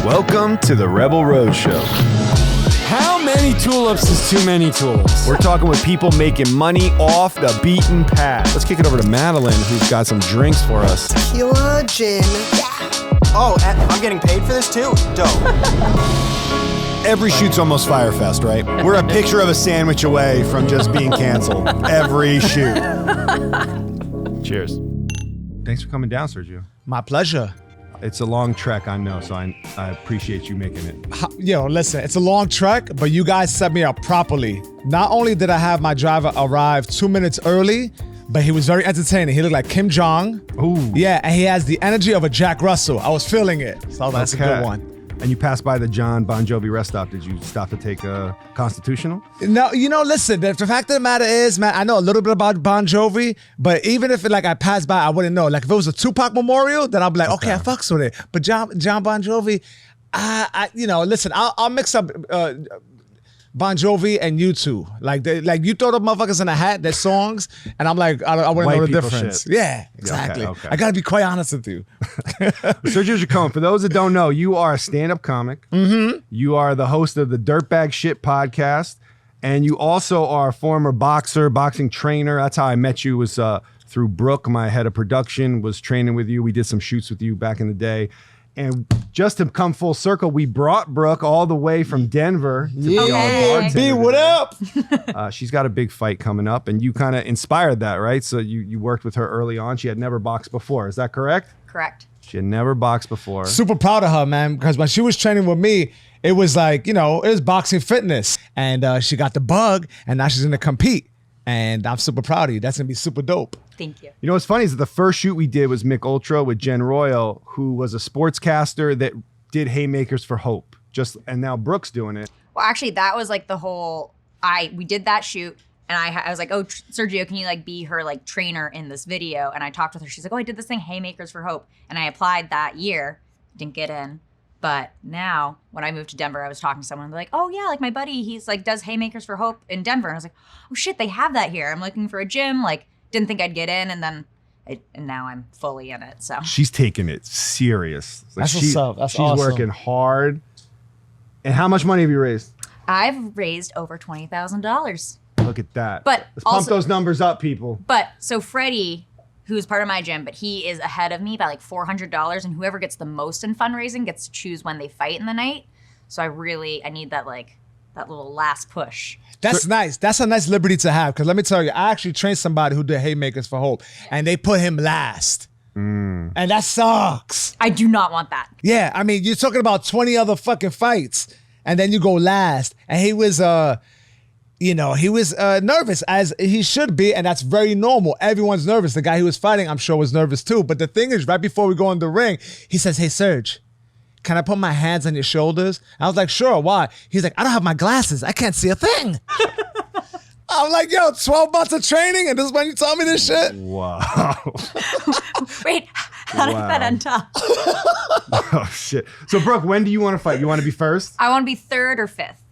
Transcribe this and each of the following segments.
Welcome to the Rebel Road Show. How many tulips is too many tulips? We're talking with people making money off the beaten path. Let's kick it over to Madeline, who's got some drinks for us. Tequila, gin. Oh, I'm getting paid for this too? Dope. Every shoot's almost Fyre Fest, right? We're a picture of a sandwich away from just being canceled. Every shoot. Cheers. Thanks for coming down, Sergio. My pleasure. It's a long trek, I know, so I appreciate you making it. Yo, listen, it's a long trek, but you guys set me up properly. Not only did I have my driver arrive 2 minutes early, but he was very entertaining. He looked like Kim Jong. Ooh. Yeah, and he has the energy of a Jack Russell. I was feeling it. So that's a good one. And you passed by the John Bon Jovi rest stop. Did you stop to take a Constitutional? No, listen, the fact of the matter is, man, I know a little bit about Bon Jovi, but even if I passed by, I wouldn't know. Like if it was a Tupac memorial, then I'll be like, okay I fucks with it. But John Bon Jovi, listen, I'll mix up Bon Jovi and U2. Like you throw the motherfuckers in a hat, their songs, and I'm like, I wouldn't know the difference. Shit. Yeah, exactly. Okay. I gotta be quite honest with you. Sergio Chicon, for those that don't know, you are a stand-up comic. Mm-hmm. You are the host of the Dirtbag Shit podcast, and you also are a former boxing trainer. That's how I met you, was through Brooke, my head of production, was training with you. We did some shoots with you back in the day. And just to come full circle, we brought Brooke all the way from Denver to be our bartender. B, what up? She's got a big fight coming up, and you kind of inspired that, right? So you worked with her early on. She had never boxed before. Is that correct? Correct. She had never boxed before. Super proud of her, man, because when she was training with me, it was like, it was boxing fitness. And she got the bug, and now she's going to compete. And I'm super proud of you. That's going to be super dope. Thank you. You know what's funny is that the first shoot we did was Mick Ultra with Jen Royal, who was a sportscaster that did Haymakers for Hope. And now Brooke's doing it. Well, actually, that was like the whole. We did that shoot, and I was like, "Oh, Sergio, can you be her trainer in this video?" And I talked with her. She's like, "Oh, I did this thing, Haymakers for Hope," and I applied that year, didn't get in. But now, when I moved to Denver, I was talking to someone and they're like, "Oh yeah, my buddy, he's does Haymakers for Hope in Denver," and I was like, "Oh shit, they have that here." I'm looking for a gym. Didn't think I'd get in, and then and now I'm fully in it. So she's taking it serious. That's what's up. That's she's awesome. working hard. And how much money have you raised? I've raised over $20,000. Look at that. But let's also, pump those numbers up, people. But so Freddie, who's part of my gym, but he is ahead of me by $400, and whoever gets the most in fundraising gets to choose when they fight in the night. So I need that that little last push. That's nice. That's a nice liberty to have. Because let me tell you, I actually trained somebody who did Haymakers for Hope, and they put him last. And that sucks. I do not want that. Yeah, I mean, you're talking about 20 other fucking fights, and then you go last. And he was, nervous, as he should be, and that's very normal. Everyone's nervous. The guy he was fighting, I'm sure, was nervous too. But the thing is, right before we go in the ring, he says, "Hey, Serge, can I put my hands on your shoulders?" I was like, "Sure, why?" He's like, "I don't have my glasses. I can't see a thing." I'm like, yo, 12 months of training, and this is when you tell me this shit? Wow. Wait, how did that end up? Oh, shit. So, Brooke, when do you want to fight? You want to be first? I want to be third or fifth.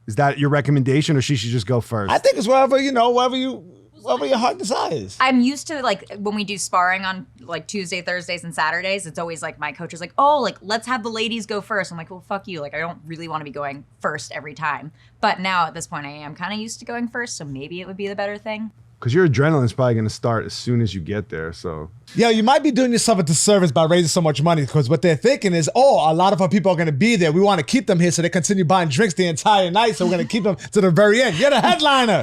Is that your recommendation, or she should just go first? I think it's wherever your heart desires. I'm used to when we do sparring on Tuesday, Thursdays, and Saturdays, it's always my coach is like, "Oh, let's have the ladies go first." I'm like, "Well, fuck you. I don't really want to be going first every time." But now at this point, I am kind of used to going first, so maybe it would be the better thing. Because your adrenaline's probably going to start as soon as you get there, so. Yo, you might be doing yourself a disservice by raising so much money, because what they're thinking is, a lot of our people are going to be there. We want to keep them here so they continue buying drinks the entire night, so we're going to keep them to the very end. You're the headliner.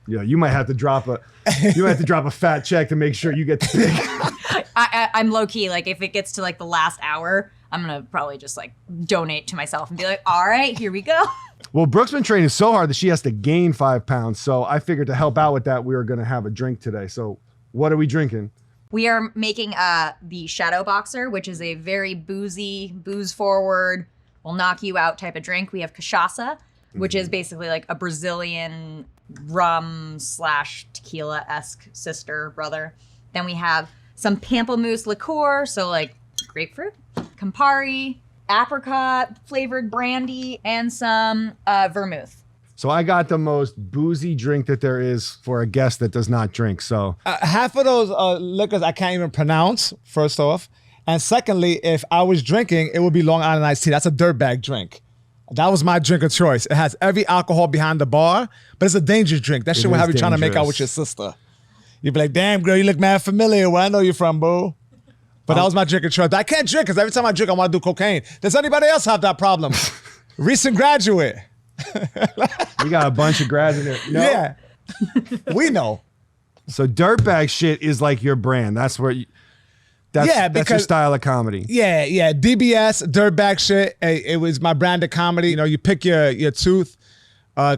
Yeah, you might have to drop a fat check to make sure you get the pick. I'm low key. If it gets to the last hour, I'm gonna probably just donate to myself and be like, "All right, here we go." Well, Brooke's been training so hard that she has to gain 5 pounds. So I figured to help out with that, we were gonna have a drink today. So what are we drinking? We are making the Shadow Boxer, which is a very boozy, booze forward, will knock you out type of drink. We have cachaça, which is basically a Brazilian rum / tequila-esque sister, brother. Then we have some pamplemousse liqueur, so grapefruit, Campari, apricot flavored brandy, and some vermouth. So I got the most boozy drink that there is for a guest that does not drink. So half of those liquors I can't even pronounce, first off. And secondly, if I was drinking, it would be Long Island iced tea. That's a dirtbag drink. That was my drink of choice. It has every alcohol behind the bar, but it's a dangerous drink. That shit will have you trying to make out with your sister. You'd be like, damn, girl, you look mad familiar. Where I know you're from, boo. But that was my drink of choice. I can't drink because every time I drink, I want to do cocaine. Does anybody else have that problem? Recent graduate. We got a bunch of grads in there. No? Yeah. We know. So dirtbag shit is like your brand. That's where that's your style of comedy. Yeah. DBS, dirtbag shit. It was my brand of comedy. You know, you pick your tooth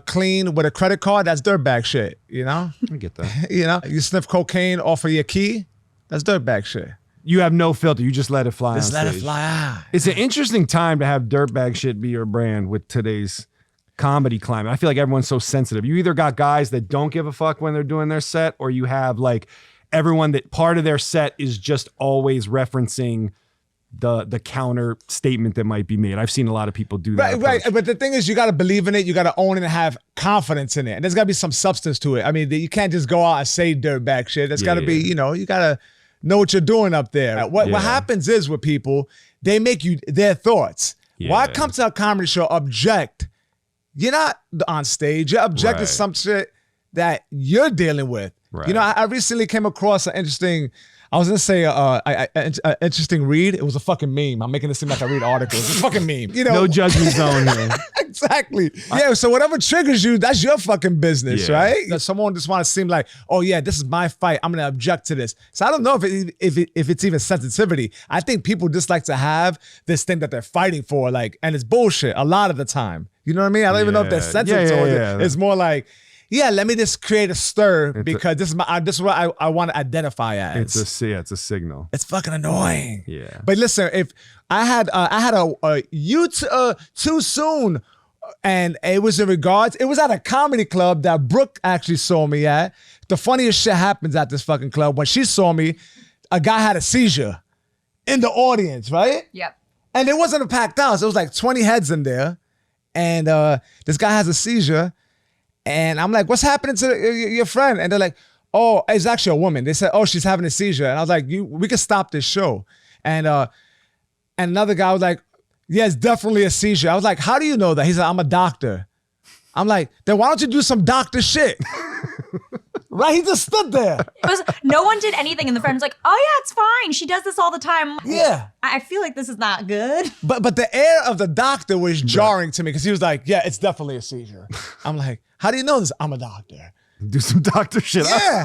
clean with a credit card. That's dirtbag shit. You know? I get that. You know, you sniff cocaine off of your key. That's dirtbag shit. You have no filter. You just let it fly. Just let it fly out. It's an interesting time to have dirtbag shit be your brand with today's comedy climate. I feel like everyone's so sensitive. You either got guys that don't give a fuck when they're doing their set, or you have like everyone that part of their set is just always referencing the counter statement that might be made. I've seen a lot of people do that. Right. But the thing is, you got to believe in it. You got to own it and have confidence in it. And there's got to be some substance to it. I mean, you can't just go out and say dirtbag shit. There's got to be, you know, you got to know what you're doing up there. What happens is with people, they make you their thoughts. Yeah. Why come to a comedy show, object? You're not on stage. You're objecting some shit that you're dealing with. Right. You know, I recently came across an interesting, I was going to say an interesting read. It was a fucking meme. I'm making it seem like I read articles. It's a fucking meme. You know? No judgment zone here. Exactly. Yeah, so whatever triggers you, that's your fucking business, right? That someone just want to seem like, oh yeah, this is my fight. I'm going to object to this. So I don't know if it's even sensitivity. I think people just like to have this thing that they're fighting for, like, and it's bullshit a lot of the time. You know what I mean? I don't even know if they're sensitive towards it. It's more like, yeah, let me just create a stir because this is what I want to identify as. It's a signal. It's fucking annoying. Yeah. But listen, if I had a you too soon, and it was in regards, it was at a comedy club that Brooke actually saw me at. The funniest shit happens at this fucking club. When she saw me, a guy had a seizure in the audience, right? Yep. And it wasn't a packed house. It was like 20 heads in there. And this guy has a seizure. And I'm like, what's happening to your friend? And they're like, oh, it's actually a woman. They said, oh, she's having a seizure. And I was like, we can stop this show. And another guy was like, yeah, it's definitely a seizure. I was like, how do you know that? He said, I'm a doctor. I'm like, then why don't you do some doctor shit? Right? He just stood there. No one did anything. And the friend was like, oh yeah, it's fine. She does this all the time. Yeah. I feel like this is not good. But the air of the doctor was jarring to me because he was like, yeah, it's definitely a seizure. I'm like, how do you know this? I'm a doctor. Do some doctor shit. Yeah.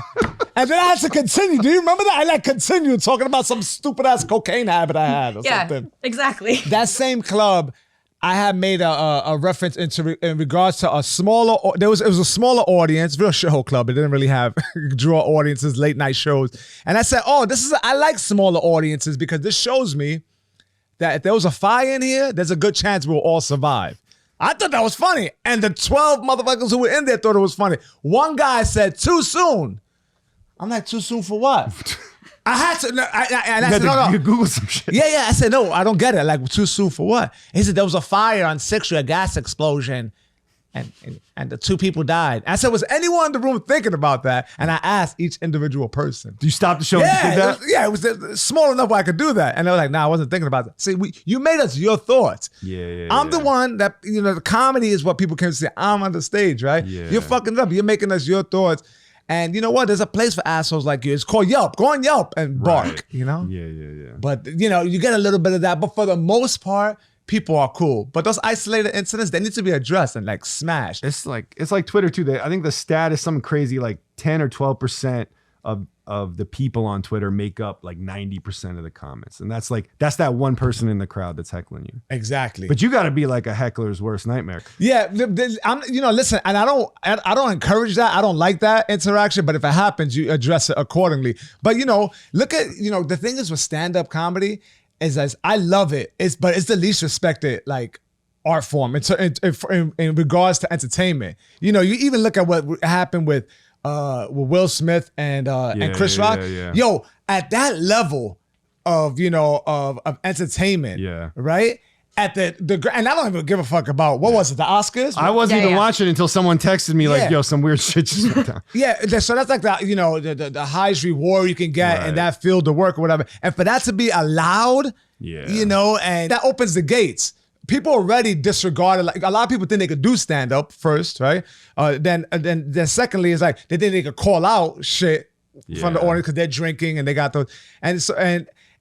And then I had to continue. Do you remember that? I continued talking about some stupid ass cocaine habit I had or something. Exactly. That same club, I had made a reference in regards to a smaller. It was a smaller audience, real show club. It didn't really have draw audiences, late night shows. And I said, "Oh, I like smaller audiences because this shows me that if there was a fire in here, there's a good chance we'll all survive." I thought that was funny, and the 12 motherfuckers who were in there thought it was funny. One guy said, "Too soon." I'm like, "Too soon for what?" I had to, and I said, no. You Google some shit. Yeah. I said, no, I don't get it. Like, too soon for what? He said, there was a fire on 6th Street, a gas explosion, and the 2 people died. I said, was anyone in the room thinking about that? And I asked each individual person. Do you stop the show and do that? It was small enough where I could do that. And they were like, nah, I wasn't thinking about that. See, you made us your thoughts. I'm the one that, the comedy is what people can say. I'm on the stage, right? Yeah. You're fucking up. You're making us your thoughts. And you know what? There's a place for assholes like you. It's called Yelp. Go on Yelp and bark, Yeah. But, you get a little bit of that. But for the most part, people are cool. But those isolated incidents, they need to be addressed and like smashed. It's like Twitter too. I think the stat is something crazy, like 10 or 12% of the people on Twitter make up like 90% of the comments. And that's that one person in the crowd that's heckling you. Exactly. But you got to be like a heckler's worst nightmare. Yeah, listen, and I don't encourage that. I don't like that interaction, but if it happens, you address it accordingly. But look at, the thing is with stand-up comedy is as I love it. But it's the least respected like art form in regards to entertainment. You even look at what happened with Will Smith and Chris Rock. Yo, at that level of of entertainment, right? at and I don't even give a fuck about what was it, the Oscars? I wasn't even watching until someone texted me like, "Yo, some weird shit just went down." Yeah, so that's like the highest reward you can get in that field of work or whatever. And for that to be allowed, and that opens the gates. People already disregarded. Like a lot of people think they could do stand up first, right? Then secondly, it's like they think they could call out shit from the audience because they're drinking and they got those, and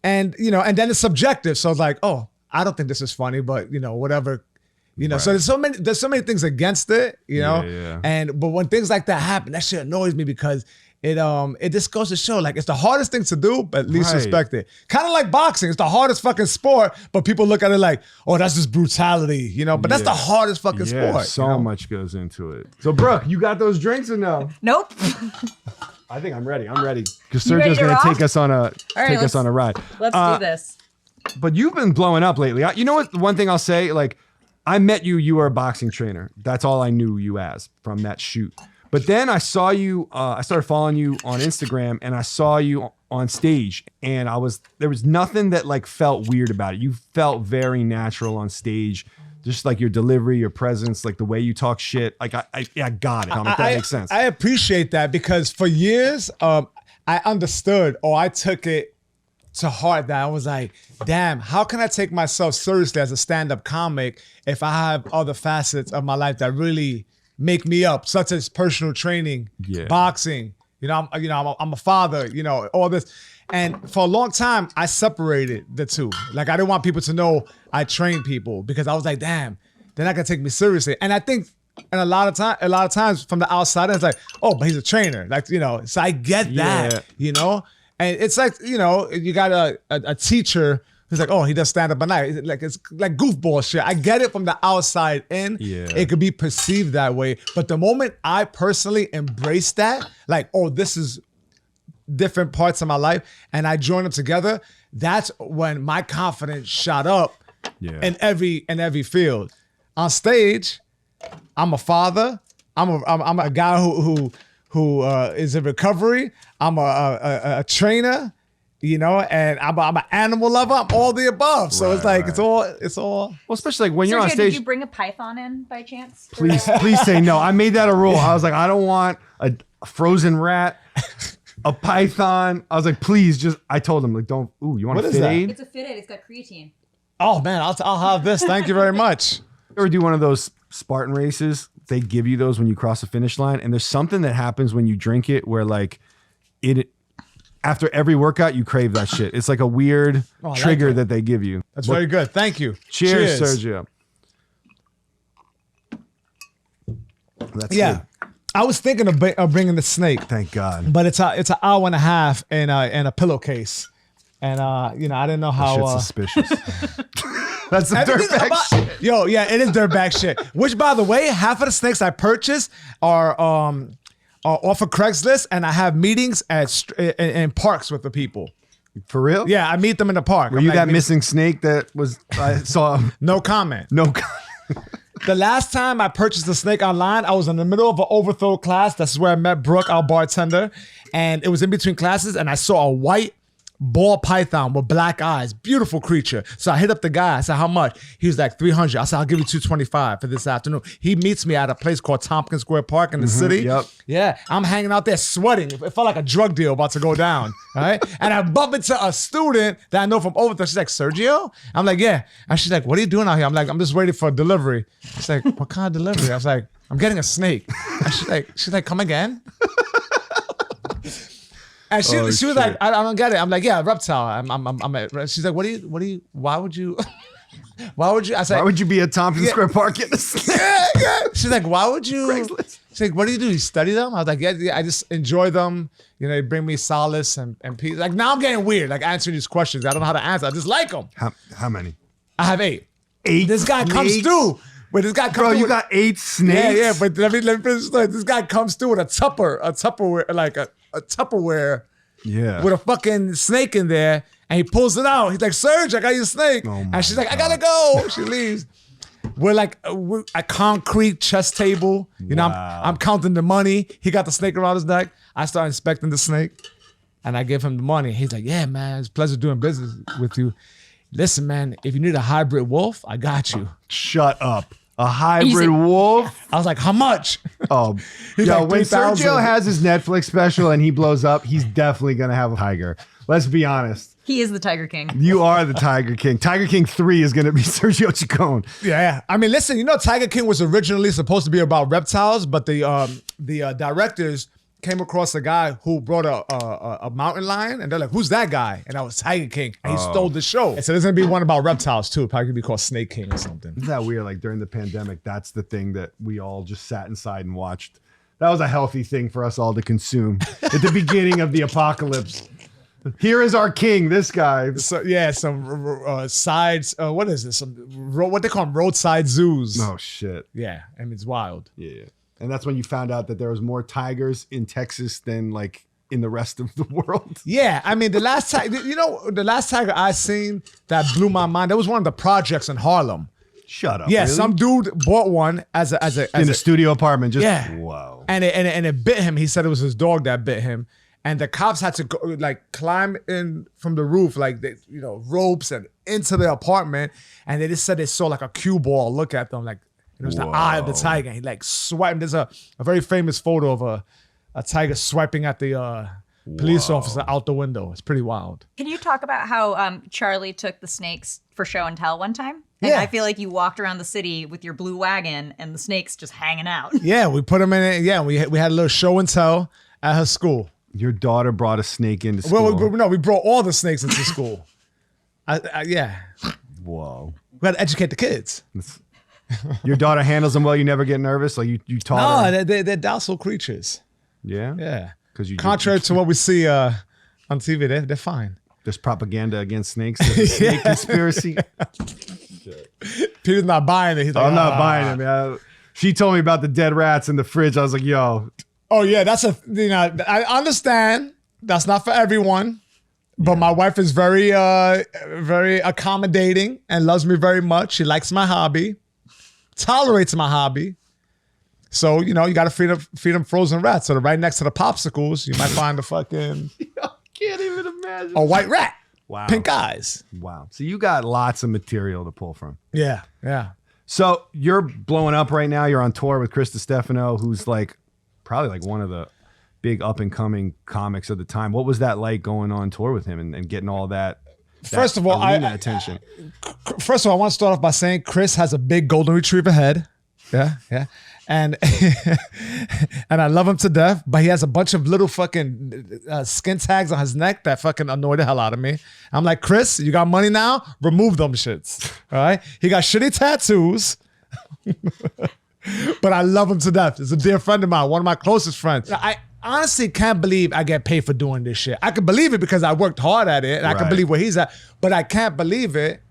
then it's subjective. So it's like, oh, I don't think this is funny, but whatever, So there's so many things against it, but when things like that happen, that shit annoys me because it just goes to show like it's the hardest thing to do, but least respected. Kind of like boxing, it's the hardest fucking sport, but people look at it like, oh, that's just brutality, But that's the hardest fucking sport. So much goes into it. So Brooke, you got those drinks or no? Nope. I think I'm ready. Because Sergio's gonna take us on a ride. Let's do this. But you've been blowing up lately. You know what? One thing I'll say, like, I met you. You were a boxing trainer. That's all I knew you as from that shoot. But then I saw you. I started following you on Instagram, and I saw you on stage. And there was nothing that like felt weird about it. You felt very natural on stage. Just like your delivery, your presence, like the way you talk shit. Like I got it. If that makes sense. I appreciate that because for years, I understood or I took it to heart that I was like, damn, how can I take myself seriously as a stand-up comic if I have other facets of my life that really make me up, such as personal training, boxing. I'm a father. All this. And for a long time, I separated the two. Like I didn't want people to know I train people because I was like, damn, they're not gonna take me seriously. And I think, and a lot of times from the outside, it's like, oh, but he's a trainer. Like so I get that. And it's like you got a teacher who's like, oh, he does stand up at night. It's like goofball shit. I get it from the outside in. Yeah. It could be perceived that way. But the moment I personally embrace that, like, oh, this is different parts of my life, and I join them together, that's when my confidence shot up in every field. On stage, I'm a father. I'm a guy who is in recovery. I'm a trainer, and I'm an animal lover. I'm all the above. So it's like it's all. Well, especially like when you're on stage. Did you bring a python in by chance? Please say no. I made that a rule. I was like, I don't want a frozen rat. A python. I was like, please, I told him, like, don't. Ooh, you want a Fit Aid? It's a Fit Aid. It's got creatine. Oh man, I'll have this. Thank you very much. You ever do one of those Spartan races? They give you those when you cross the finish line, and there's something that happens when you drink it where like after every workout you crave that shit. It's like a weird trigger that they give you. That's very good. Thank you. Cheers. Sergio. That's good. I was thinking of bringing the snake. Thank God. But it's an hour and a half in a pillowcase. And I didn't know how that shit's suspicious. That's the dirtbag shit. Yo, yeah, it is dirtbag shit. Which, by the way, half of the snakes I purchased are off of Craigslist, and I have meetings in parks with the people. For real? Yeah, I meet them in the park. Were you that missing snake that I saw? No comment. No comment. The last time I purchased a snake online, I was in the middle of an overthrow class. That's where I met Brooke, our bartender. And it was in between classes, and I saw a white ball python with black eyes. Beautiful creature. So I hit up the guy. I said, how much? He was like, $300. I said, I'll give you $225 for this afternoon. He meets me at a place called Tompkins Square Park in the city. Yep. Yeah. I'm hanging out there sweating. It felt like a drug deal about to go down. Right? And I bump into a student that I know from overthrow. She's like, Sergio? I'm like, yeah. And she's like, what are you doing out here? I'm like, I'm just waiting for a delivery. She's like, what kind of delivery? I was like, I'm getting a snake. And she's like, come again? And she was like, I don't get it. I'm like, yeah, reptile. She's like, why would you? I said, why would you be at Tompkins Square Park getting a snake? Yeah. She's like, why would you? Craigslist. She's like, what do? You study them? I was like, yeah, I just enjoy them. They bring me solace and peace. Like now I'm getting weird, like answering these questions. I don't know how to answer. I just like them. How many? I have 8. 8 This guy snakes? comes through. But this guy comes through. You got 8 snakes? Yeah, but let me finish this story. This guy comes through with a Tupperware, like a Tupperware. Yeah. With a fucking snake in there, and he pulls it out. He's like, Serge, I got your snake. And she's like, I gotta go. She leaves. We're like a concrete chess table. I'm counting the money. He got the snake around his neck. I start inspecting the snake, and I give him the money. He's like, yeah, man, it's a pleasure doing business with you. Listen, man, if you need a hybrid wolf, I got you. Shut up. A hybrid Easy. wolf? I was like, how much? Oh, He's yo, like when 3,000. Sergio has his Netflix special and he blows up, he's definitely going to have a tiger. Let's be honest. He is the Tiger King. You are the Tiger King. Tiger King 3 is going to be Sergio Chicon. Yeah. I mean, listen, you know, Tiger King was originally supposed to be about reptiles, but the directors came across a guy who brought a mountain lion, and they're like, who's that guy? And I was Tiger King, and he stole the show. And so there's going to be one about reptiles, too. Probably could be called Snake King or something. Isn't that weird? Like during the pandemic, that's the thing that we all just sat inside and watched. That was a healthy thing for us all to consume at the beginning of the apocalypse. Here is our king, this guy. So yeah, some sides. What is this? What they call them, roadside zoos. Oh shit. Yeah, I mean it's wild. Yeah. And that's when you found out that there was more tigers in Texas than like in the rest of the world. Yeah, I mean the last time, you know, the last tiger I seen that blew my mind. That was one of the projects in Harlem. Shut up. Yeah, really? some dude bought one as in a studio apartment. Just yeah. Wow. And it bit him. He said it was his dog that bit him. And the cops had to go, like climb in from the roof, like ropes and into the apartment. And they just said they saw like a cue ball look at them, like it was the eye of the tiger. He like swiped. There's a very famous photo of a tiger swiping at the police officer out the window. It's pretty wild. Can you talk about how Charlie took the snakes for show and tell one time? And Yeah. I feel like you walked around the city with your blue wagon and the snakes just hanging out. Yeah, we put them in it. Yeah, we had a little show and tell at her school. Your daughter brought a snake into school. Well, we brought all the snakes into school. Yeah. Whoa. We got to educate the kids. Your daughter handles them well. You never get nervous. Like you taught her. No, they're docile creatures. Yeah. Yeah. Because you Contrary to what we see on TV, they're fine. There's propaganda against snakes. There's a snake conspiracy. Peter's not buying it. He's like, I'm not buying them. Yeah. She told me about the dead rats in the fridge. I was like, yo. Oh yeah, I understand that's not for everyone, but my wife is very accommodating and loves me very much. She likes my hobby, tolerates my hobby. So, you got to feed them frozen rats. So right next to the popsicles, you might find a fucking I can't even imagine. a white rat. Wow. Pink eyes. Wow. So you got lots of material to pull from. Yeah. So you're blowing up right now. You're on tour with Chris Distefano, who's like probably like one of the big up and coming comics of the time. What was that like going on tour with him and getting all that? First of all, attention. First of all, I want to start off by saying Chris has a big golden retriever head. Yeah. And and I love him to death, but he has a bunch of little fucking skin tags on his neck that fucking annoy the hell out of me. I'm like, Chris, you got money now? Remove them shits. All right? He got shitty tattoos. But I love him to death. He's a dear friend of mine, one of my closest friends. I honestly can't believe I get paid for doing this shit. I can believe it because I worked hard at it, and I can believe where he's at, but I can't believe it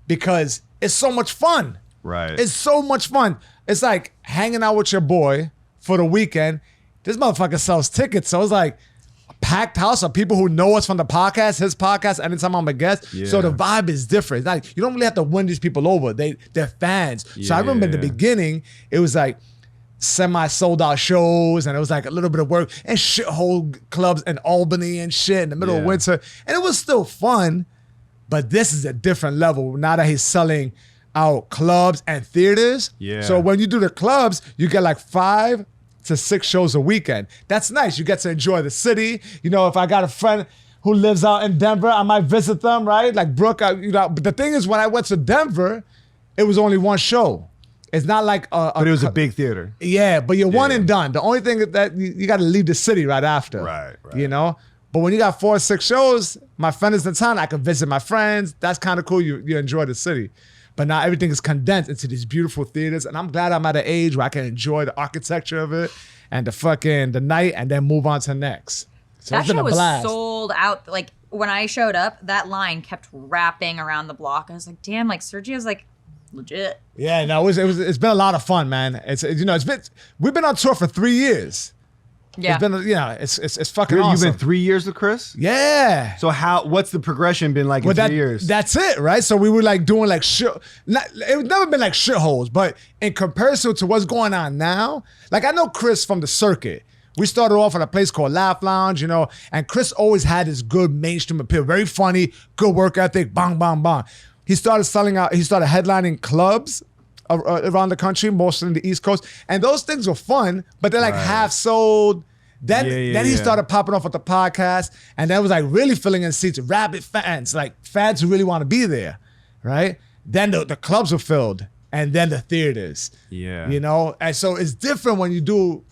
because it's so much fun. Right. It's so much fun. It's like hanging out with your boy for the weekend. This motherfucker sells tickets, so it's like a packed house of people who know us from the podcast, his podcast, anytime I'm a guest. Yeah. So the vibe is different. It's like you don't really have to win these people over. They're fans. Yeah. So I remember in the beginning, it was like semi-sold out shows, and it was like a little bit of work and shithole clubs in Albany and shit in the middle of winter. And it was still fun, but this is a different level now that he's selling out clubs and theaters. Yeah. So when you do the clubs, you get like 5 to 6 shows a weekend. That's nice. You get to enjoy the city. If I got a friend who lives out in Denver, I might visit them, right? Like Brooke, but the thing is, when I went to Denver, it was only one show. It's not like but it was a big theater. Yeah, but you're one and done. The only thing that you got to leave the city right after. Right. But when you got 4 or 6 shows, my friend is in town, I can visit my friends. That's kind of cool. You enjoy the city. But now everything is condensed into these beautiful theaters. And I'm glad I'm at an age where I can enjoy the architecture of it and the night and then move on to the next. So that shit was sold out. Like when I showed up, that line kept wrapping around the block. I was like, damn, like Sergio's like legit. Yeah, no, it's been a lot of fun, man. We've been on tour for 3 years. Yeah. It's been, it's fucking awesome. You've been 3 years with Chris? Yeah. So what's the progression been like in 3 years? That's it, right? So we were like doing like shit. It's never been like shitholes, but in comparison to what's going on now, like I know Chris from the circuit. We started off at a place called Laugh Lounge, and Chris always had this good mainstream appeal. Very funny, good work ethic, bang, bang, bang. he started selling out. He started headlining clubs around the country, mostly in the East Coast, and those things were fun, but they're like half sold. Then he started popping off with the podcast, and then it was like really filling in seats, rabid fans, like fans who really want to be there, right? Then the clubs were filled, and then the theaters. Yeah. You know? And so it's different when you do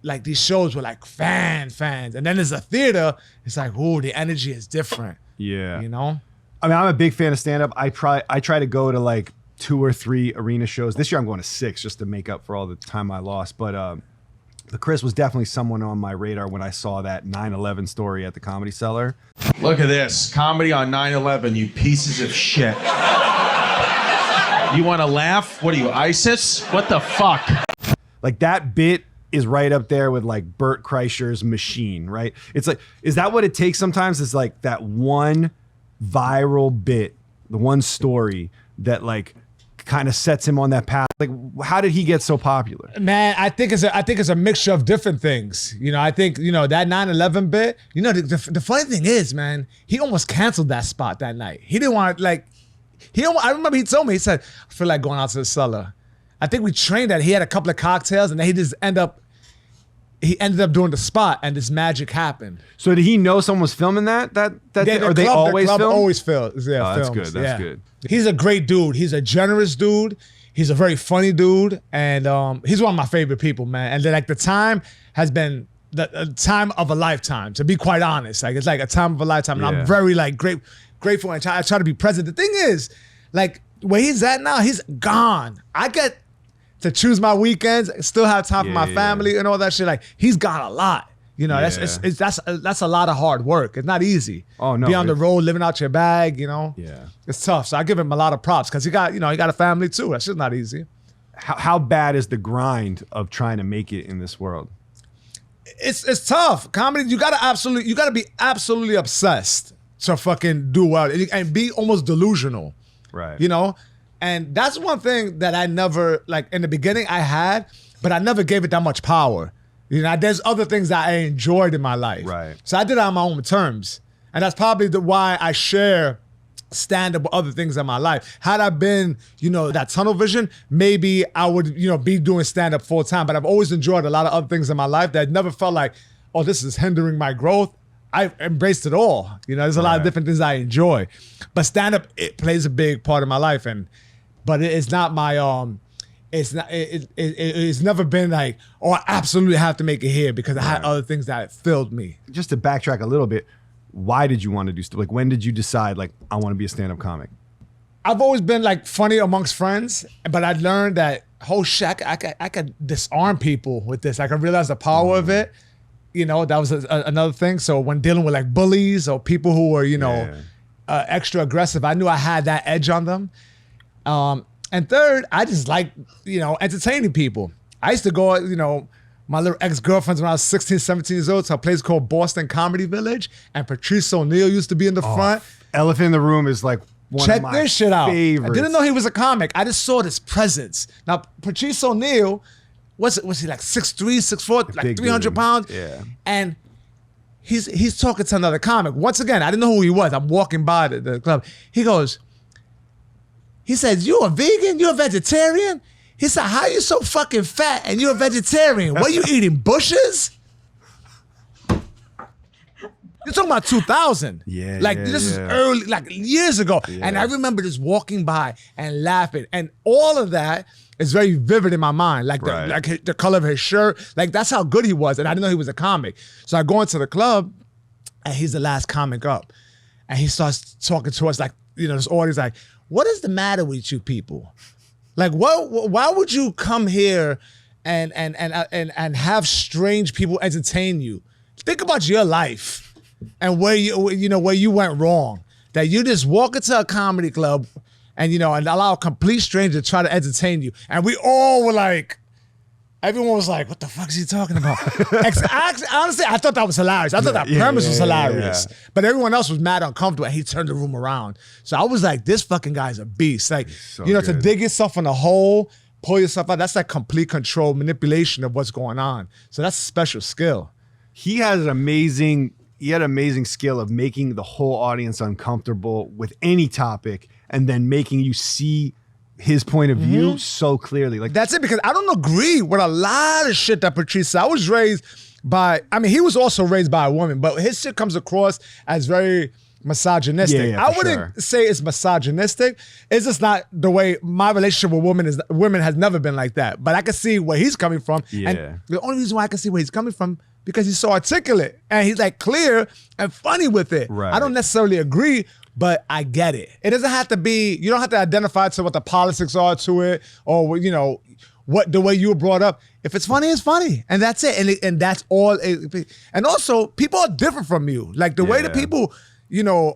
like these shows with like fans, and then there's a theater, it's like, ooh, the energy is different. Yeah. You know? I mean, I'm a big fan of stand-up. I try to go to like 2 or 3 arena shows. This year I'm going to 6 just to make up for all the time I lost. But the Chris was definitely someone on my radar when I saw that 9/11 story at the Comedy Cellar. Look at this. Comedy on 9/11, you pieces of shit. You want to laugh? What are you, ISIS? What the fuck? Like that bit is right up there with like Bert Kreischer's Machine, right? It's like, is that what it takes sometimes? It's like that one viral bit, the one story that like kind of sets him on that path. Like, how did he get so popular? Man, I think it's a mixture of different things. You know, I think, you know, that 9/11 bit, you know, the funny thing is, man, he almost canceled that spot that night. He didn't want to, like, I remember he told me, he said, I feel like going out to the cellar. I think we trained that he had a couple of cocktails and then he ended up doing the spot and this magic happened. So did he know someone was filming that? Or they always film? Always films. Yeah, oh, that's good. That's good. He's a great dude. He's a generous dude. He's a very funny dude. And he's one of my favorite people, man. And then, like, the time has been the time of a lifetime, to be quite honest. Like, it's like a time of a lifetime. And I'm very, like, grateful and I try to be present. The thing is, like, where he's at now, he's gone. I get to choose my weekends, still have time for my family and all that shit. Like, he's gone a lot. You know, that's a lot of hard work. It's not easy. Oh no, be on the road, living out your bag. You know, yeah, it's tough. So I give him a lot of props because he got a family too. That's just not easy. How bad is the grind of trying to make it in this world? It's tough. Comedy, you gotta be absolutely obsessed to fucking do well and be almost delusional. Right. You know, and that's one thing that I never, like, in the beginning I had, but I never gave it that much power. You know, there's other things that I enjoyed in my life. Right. So I did it on my own terms. And that's probably why I share stand-up with other things in my life. Had I been, you know, that tunnel vision, maybe I would, you know, be doing stand-up full time. But I've always enjoyed a lot of other things in my life that never felt like, oh, this is hindering my growth. I've embraced it all. You know, there's a lot of different things I enjoy. But stand-up, it plays a big part of my life. But it's not my it's never been like, oh, I absolutely have to make it here because I had other things that filled me. Just to backtrack a little bit, why did you want to do stuff? Like, when did you decide, like, I want to be a stand-up comic? I've always been, like, funny amongst friends, but I learned that, oh shit, I could disarm people with this. I could realize the power of it. You know, that was another thing. So when dealing with, like, bullies or people who were, you know, extra aggressive, I knew I had that edge on them. And third, I just like, you know, entertaining people. I used to go, you know, my little ex-girlfriends when I was 16, 17 years old to a place called Boston Comedy Village, and Patrice O'Neal used to be in the front. Elephant in the Room is like one of my this shit out. favorites. I didn't know he was a comic. I just saw this presence. Now, Patrice O'Neal, was he like 6'3", 6'4", like 300 pounds? Yeah. And he's talking to another comic. Once again, I didn't know who he was. I'm walking by the club. He says, you a vegan? You a vegetarian? He said, how you so fucking fat and you're a vegetarian? What, you eating bushes? You're talking about 2000. Yeah, like, this is early, like, years ago. Yeah. And I remember just walking by and laughing. And all of that is very vivid in my mind. Like, the color of his shirt. Like, that's how good he was. And I didn't know he was a comic. So I go into the club, and he's the last comic up. And he starts talking to us like, you know, this audience like, what is the matter with you people? Like, why would you come here and have strange people entertain you? Think about your life and where you went wrong. That you just walk into a comedy club and, you know, and allow a complete stranger to try to entertain you. And we all were like, everyone was like, what the fuck is he talking about? Honestly, I thought that was hilarious. I thought that premise was hilarious. Yeah. But everyone else was mad uncomfortable and he turned the room around. So I was like, this fucking guy's a beast. Like, so you know, good. To dig yourself in a hole, pull yourself out, that's like complete control, manipulation of what's going on. So that's a special skill. He had an amazing skill of making the whole audience uncomfortable with any topic and then making you see his point of view so clearly. Like That's it, because I don't agree with a lot of shit that Patrice said. I was raised by, I mean, he was also raised by a woman, but his shit comes across as very misogynistic. Yeah, I for wouldn't sure. say it's misogynistic. It's just not the way my relationship with women has never been like that. But I can see where he's coming from. Yeah. And the only reason why I can see where he's coming from, because he's so articulate and he's like clear and funny with it. Right. I don't necessarily agree, but I get it. It doesn't have to be, you don't have to identify to what the politics are to it, or, you know, what the way you were brought up. If it's funny, it's funny. And that's it. And that's all. And also, people are different from you. Like the way that people, you know,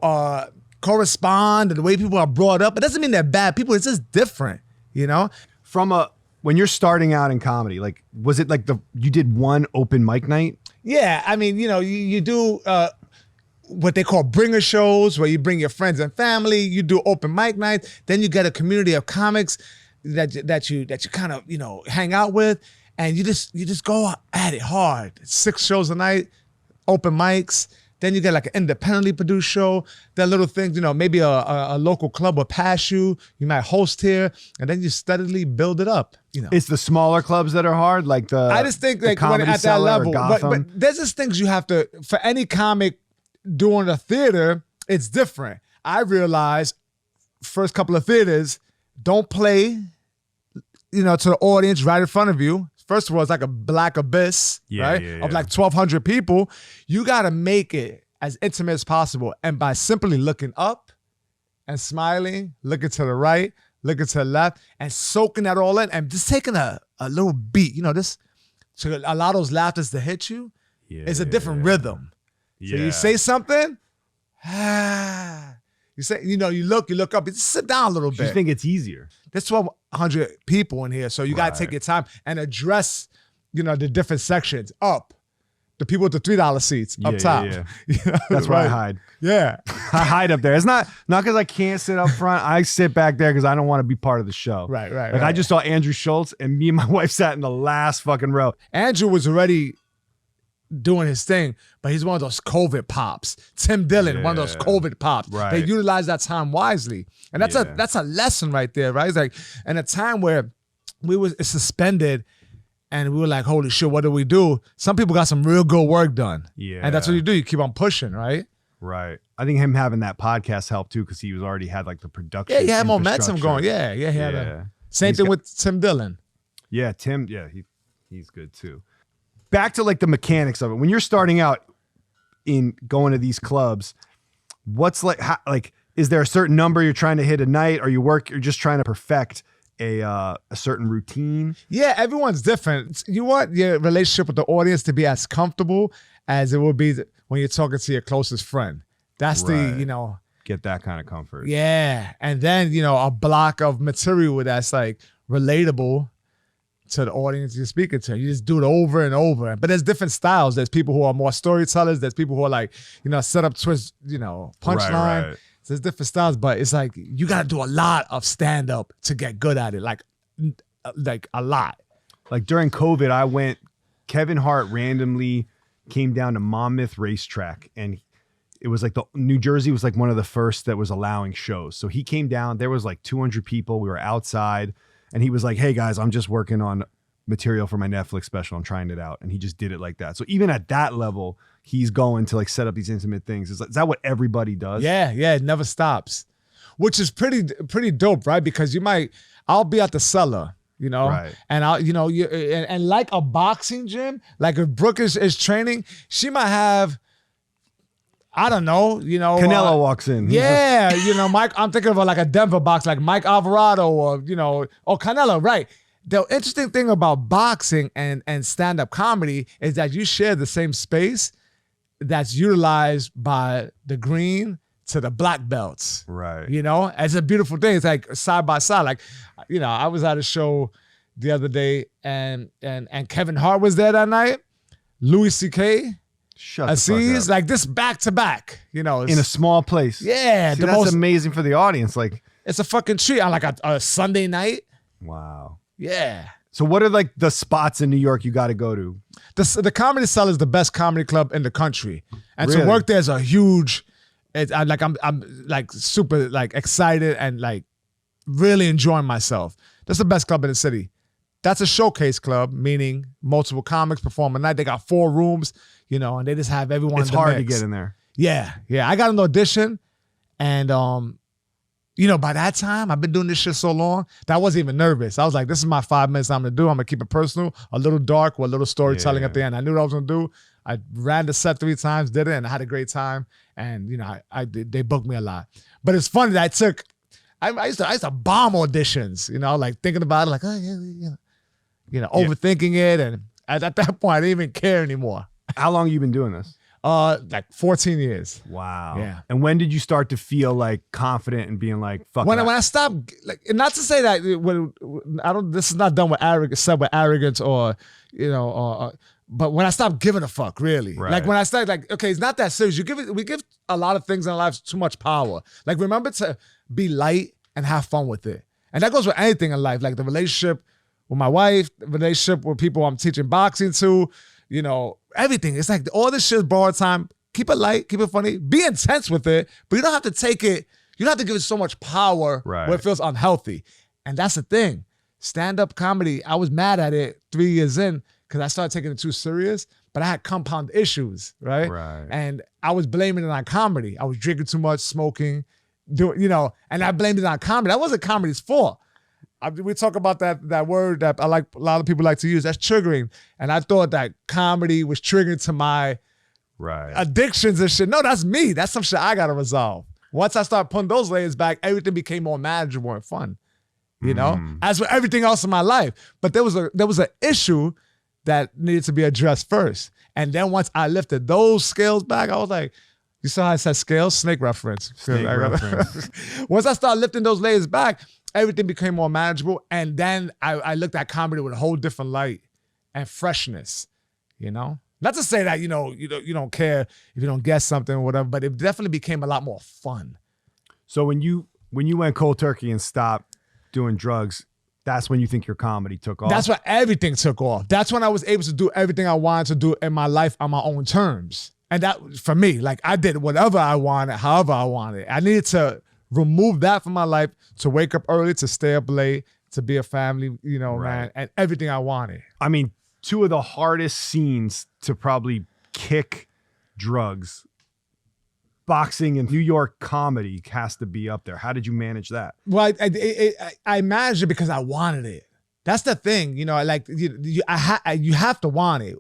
correspond and the way people are brought up, it doesn't mean they're bad people. It's just different, you know? when you're starting out in comedy, like, was it like you did one open mic night? Yeah, I mean, you know, you do what they call bringer shows, where you bring your friends and family. You do open mic nights. Then you get a community of comics that you kind of, you know, hang out with, and you just go at it hard. 6 shows a night, open mics. Then you get like an independently produced show. There are little things, you know, maybe a local club will pass you. You might host here, and then you steadily build it up. You know, It's the smaller clubs that are hard, like I just think like when Comedy at that Cellar or level, Gotham. but there's just things you have to, for any comic doing a theater, it's different. I realized first couple of theaters don't play, you know, to the audience right in front of you. First of all, it's like a black abyss, right? Of like 1,200 people. You got to make it as intimate as possible. And by simply looking up and smiling, looking to the right, looking to the left, and soaking that all in, and just taking a little beat, you know, just to allow those laughters to hit you, is a different rhythm. So you say something, you say, you know, you look up, you just sit down a little bit. You think it's easier? There's 1,200 people in here, so you got to take your time and address, you know, the different sections. Up, the people with the $3 seats up top. Yeah. You know, That's where I right? hide. Yeah, I hide up there. It's not because I can't sit up front. I sit back there because I don't want to be part of the show. Right. Like I just saw Andrew Schultz, and me and my wife sat in the last fucking row. Andrew was already doing his thing, but he's one of those COVID pops. Tim Dillon, one of those COVID pops. Right. They utilize that time wisely, and that's a lesson right there, right? It's like in a time where we was suspended, and we were like, "Holy shit, what do we do?" Some people got some real good work done. Yeah, and that's what you do. You keep on pushing, right? Right. I think him having that podcast helped too, because he was already had like the production. Yeah, he had momentum infrastructure. going. Yeah, he had same He's thing got- with Tim Dillon. Yeah, Tim. Yeah, he's good too. Back to like the mechanics of it. When you're starting out in going to these clubs, what's like, is there a certain number you're trying to hit a night, or you're just trying to perfect a certain routine? Yeah, everyone's different. You want your relationship with the audience to be as comfortable as it will be when you're talking to your closest friend. That's Right. the, you know, Get that kind of comfort. yeah. And then, you know, a block of material that's like relatable to the audience you're speaking to. You just do it over and over. But there's different styles. There's people who are more storytellers. There's people who are like, you know, set up, twist, you know, punchline. Right. So there's different styles, but it's like you got to do a lot of stand-up to get good at it. Like a lot. Like during COVID, Kevin Hart randomly came down to Monmouth Racetrack, and it was like New Jersey was like one of the first that was allowing shows. So he came down, there was like 200 people. We were outside, and he was like, "Hey guys, I'm just working on material for my Netflix special. I'm trying it out." And he just did it like that. So even at that level, he's going to like set up these intimate things. Is that what everybody does? Yeah, it never stops. Which is pretty dope, right? Because I'll be at the cellar, you know, Right. and I'll, you know, and like a boxing gym, like if Brooke is training, she might have, I don't know, you know, Canelo walks in. Yeah, you know, Mike. I'm thinking of like a Denver box, like Mike Alvarado, or you know, or Canelo, right? The interesting thing about boxing and stand-up comedy is that you share the same space that's utilized by the green to the black belts. Right. You know, it's a beautiful thing. It's like side by side. Like, you know, I was at a show the other day, and Kevin Hart was there that night. Louis C.K. Shut the fuck Aziz, up. like this back to back. You know, In a small place. yeah, See, the that's most. amazing for the audience. Like, It's a fucking treat on like a Sunday night. wow. Yeah. So what are like the spots in New York you got to go to? The Comedy Cellar is the best comedy club in the country. And Really? to work there is a huge I'm like super like excited and like really enjoying myself. That's the best club in the city. That's a showcase club, meaning multiple comics perform a night. They got 4 rooms, you know, and they just have everyone. It's in the hard mix. to get in there. Yeah. I got an audition, and you know, by that time, I've been doing this shit so long that I wasn't even nervous. I was like, this is my 5 minutes I'm gonna do. I'm gonna keep it personal, a little dark with a little storytelling at the end. I knew what I was gonna do. I ran the set 3 times, did it, and I had a great time. And you know, they booked me a lot. But it's funny that I used to bomb auditions, you know, like thinking about it, like, oh yeah. You know, overthinking it, and at that point, I didn't even care anymore. How long have you been doing this? Like 14 years. Wow. Yeah. And when did you start to feel like confident and being like, fuck When it, I stopped, like, not to say that when I don't, this is not done with arrogance or, you know, but when I stopped giving a fuck, really, Right. like when I started, like, okay, it's not that serious. We give a lot of things in our lives too much power. Like, remember to be light and have fun with it, and that goes with anything in life, like the relationship with my wife, the relationship with people I'm teaching boxing to, you know, everything. It's like all this shit is borrowed time. Keep it light, keep it funny, be intense with it, but you don't have to take it, you don't have to give it so much power where it feels unhealthy. And that's the thing. Stand-up comedy, I was mad at it 3 years in because I started taking it too serious, but I had compound issues, right? And I was blaming it on comedy. I was drinking too much, smoking, you know, and I blamed it on comedy. That wasn't comedy's fault. We talk about that word that a lot of people like to use. That's triggering. And I thought that comedy was triggering to my addictions and shit. No, that's me. That's some shit I got to resolve. Once I start putting those layers back, everything became more manageable and fun, you know, as with everything else in my life. But there was an issue that needed to be addressed first. And then once I lifted those scales back, I was like, you saw how I said scales? Snake reference. Once I started lifting those layers back, everything became more manageable. And then I looked at comedy with a whole different light and freshness, you know? Not to say that, you know, you don't care if you don't guess something or whatever, but it definitely became a lot more fun. So when you went cold turkey and stopped doing drugs, that's when you think your comedy took off? That's when everything took off. That's when I was able to do everything I wanted to do in my life on my own terms. And that, for me, like, I did whatever I wanted, however I wanted. I needed to remove that from my life, to wake up early, to stay up late, to be a family, you know, man, and everything I wanted. I mean, 2 of the hardest scenes to probably kick drugs, boxing and New York comedy, has to be up there. How did you manage that? Well, I managed it because I wanted it. That's the thing, you know, like you have to want it.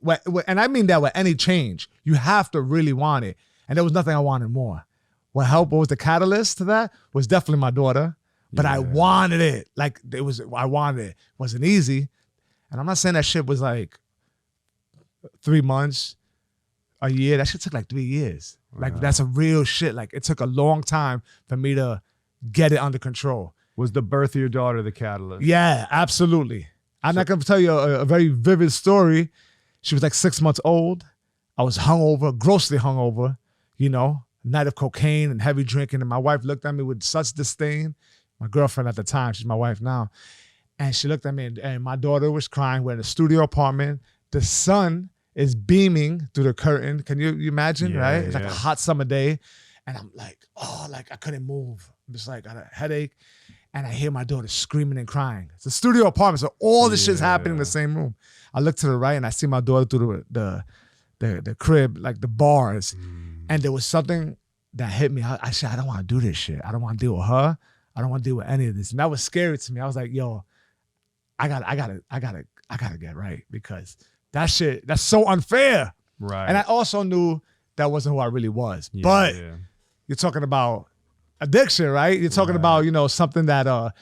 And I mean that with any change. You have to really want it. And there was nothing I wanted more. What was the catalyst to that was definitely my daughter. But I wanted it. Like, I wanted it. It wasn't easy. And I'm not saying that shit was like 3 months, a year. That shit took like 3 years. Like, that's a real shit. Like, it took a long time for me to get it under control. Was the birth of your daughter the catalyst? Yeah, absolutely. I'm not going to tell you a very vivid story. She was like 6 months old. I was hungover, grossly hungover, you know, night of cocaine and heavy drinking. And my wife looked at me with such disdain. My girlfriend at the time, she's my wife now. And she looked at me and my daughter was crying. We're in a studio apartment. The sun is beaming through the curtain. Can you imagine, right? It's like a hot summer day. And I'm like, oh, like I couldn't move. I'm just like, I had a headache. And I hear my daughter screaming and crying. It's a studio apartment, so all this shit's happening in the same room. I look to the right and I see my daughter through the crib, like the bars. And there was something that hit me. I said, I don't want to do this shit. I don't want to deal with her. I don't want to deal with any of this. And that was scary to me. I was like, yo, I gotta get right, because that shit, that's so unfair. Right. And I also knew that wasn't who I really was. But you're talking about addiction, right? You're talking about, you know, something that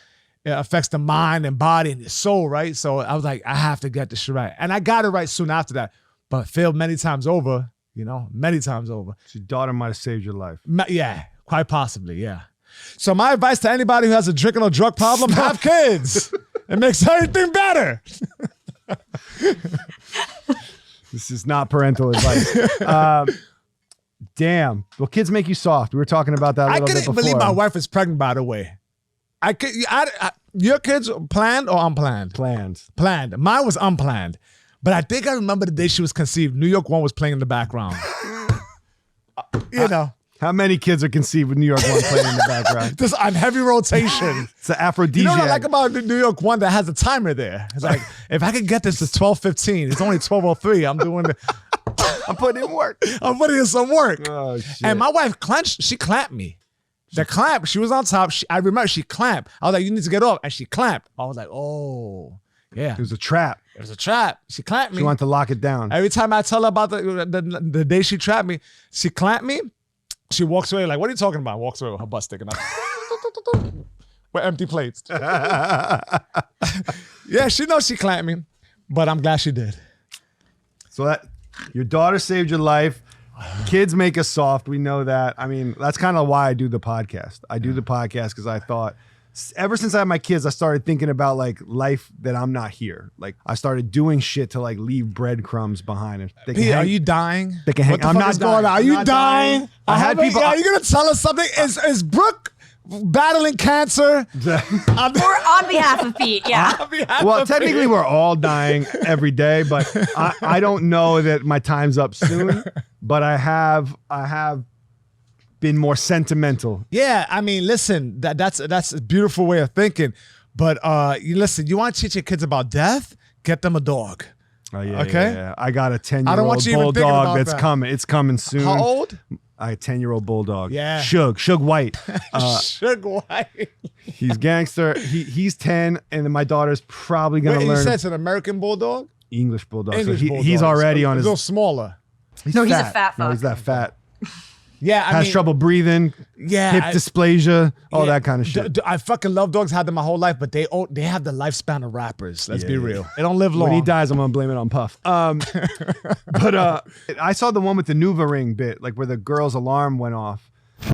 affects the mind and body and your soul, right? So I was like, I have to get this shit right. And I got it right soon after that, but failed many times over, you know, many times over. So your daughter might have saved your life. Yeah, quite possibly, yeah. So my advice to anybody who has a drinking or drug problem, have kids. It makes everything better. This is not parental advice. Damn. Well, kids make you soft. We were talking about that a little bit before. I couldn't believe my wife is pregnant, by the way. Your kids planned or unplanned? Planned. Mine was unplanned. But I think I remember the day she was conceived. New York 1 was playing in the background. You know. How many kids are conceived with New York 1 playing in the background? Just on heavy rotation. It's an aphrodisiac. You know what I like about the New York 1 that has a timer there? It's like, if I could get this to 12:15, it's only 12:03. I'm doing it. I'm putting in work. I'm putting in some work. Oh, shit. And my wife she clamped me. The clamp, she was on top. I remember she clamped. I was like, you need to get off. And she clamped. I was like, oh, yeah. It was a trap. It was a trap. She clamped me. She wanted to lock it down. Every time I tell her about the day she trapped me, she clamped me. She walks away like, what are you talking about? Walks away with her butt sticking up. With empty plates. Yeah, she knows she clamped me, but I'm glad she did. So that your daughter saved your life. Kids make us soft. We know that. I mean, that's kind of why I do the podcast. I do the podcast because I thought, ever since I had my kids, I started thinking about like life that I'm not here. Like I started doing shit to like leave breadcrumbs behind. And Pete, are you dying? They can hang. What the I'm fuck not is going dying. on? Are I'm you not dying? I had people. Are you gonna tell us something? Is Brooke battling cancer? Or on behalf of Pete, yeah. Well, technically, we're all dying every day, but I don't know that my time's up soon. But I have been more sentimental. Yeah, I mean, listen, that's a beautiful way of thinking. But you want to teach your kids about death? Get them a dog. Oh yeah, Okay. yeah. I got a 10-year-old I don't want you even thinking bulldog about that's that. coming. It's coming soon. How old? I a 10-year-old bulldog. Yeah. Shug White. Sugar White. He's gangster. He's 10, and then my daughter's probably gonna Wait, you learn said it's an American bulldog? English bulldog. English so bulldog. he's already on a his. little smaller. No, he's a fat No, fuck. he's that fat. Yeah, I Has mean, trouble breathing. Yeah, Hip dysplasia. All yeah, that kind of shit. I fucking love dogs. Had them my whole life, but they have the lifespan of rappers. Let's be real. They don't live long. When he dies, I'm gonna blame it on Puff. But I saw the one with the Nuva ring bit, like where the girl's alarm went off.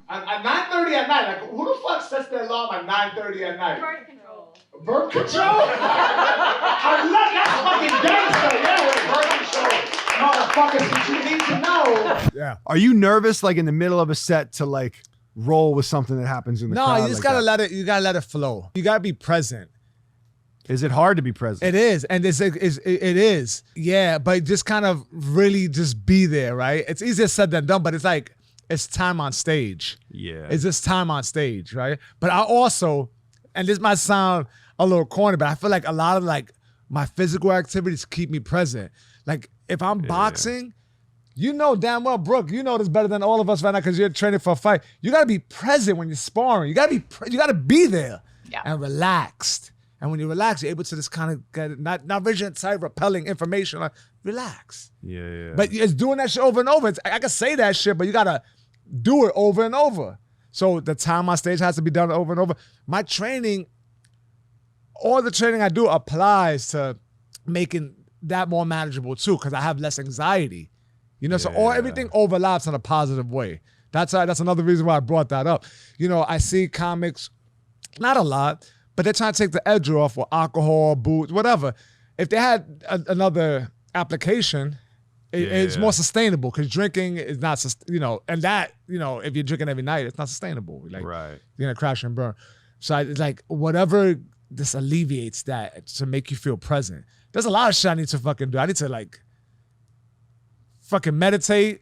At 9:30 at night, like who the fuck sets their alarm at 9:30 at night? Birth control. Birth control? I love that's fucking gangster. Yeah, with birth control. Motherfuckers, that you need to know. Yeah. Are you nervous, like in the middle of a set, to like roll with something that happens in the crowd? No, you just like gotta that? let it. You gotta let it flow. You gotta be present. Is it hard to be present? It is, and it is. Yeah, but just kind of really just be there, right? It's easier said than done, but it's like it's time on stage. Yeah. It's just time on stage, right? But I also, and this might sound a little corny, but I feel like a lot of like my physical activities keep me present. Like if I'm boxing, you know damn well, Brooke, you know this better than all of us right now because you're training for a fight. You gotta be present when you're sparring. You gotta be there and relaxed. And when you relax, you're able to just kind of get not vision type repelling information. Like relax. Yeah. But it's doing that shit over and over. I can say that shit, but you gotta do it over and over. So the time on stage has to be done over and over. My training, all the training I do applies to making that more manageable too, because I have less anxiety. You know, so everything overlaps in a positive way. That's another reason why I brought that up. You know, I see comics, not a lot, but they're trying to take the edge off with alcohol, booze, whatever. If they had another application, it's more sustainable because drinking is not, and that, if you're drinking every night, it's not sustainable. Like, Right. You're gonna crash and burn. So it's like whatever this alleviates that to make you feel present. There's a lot of shit I need to fucking do. I need to like fucking meditate.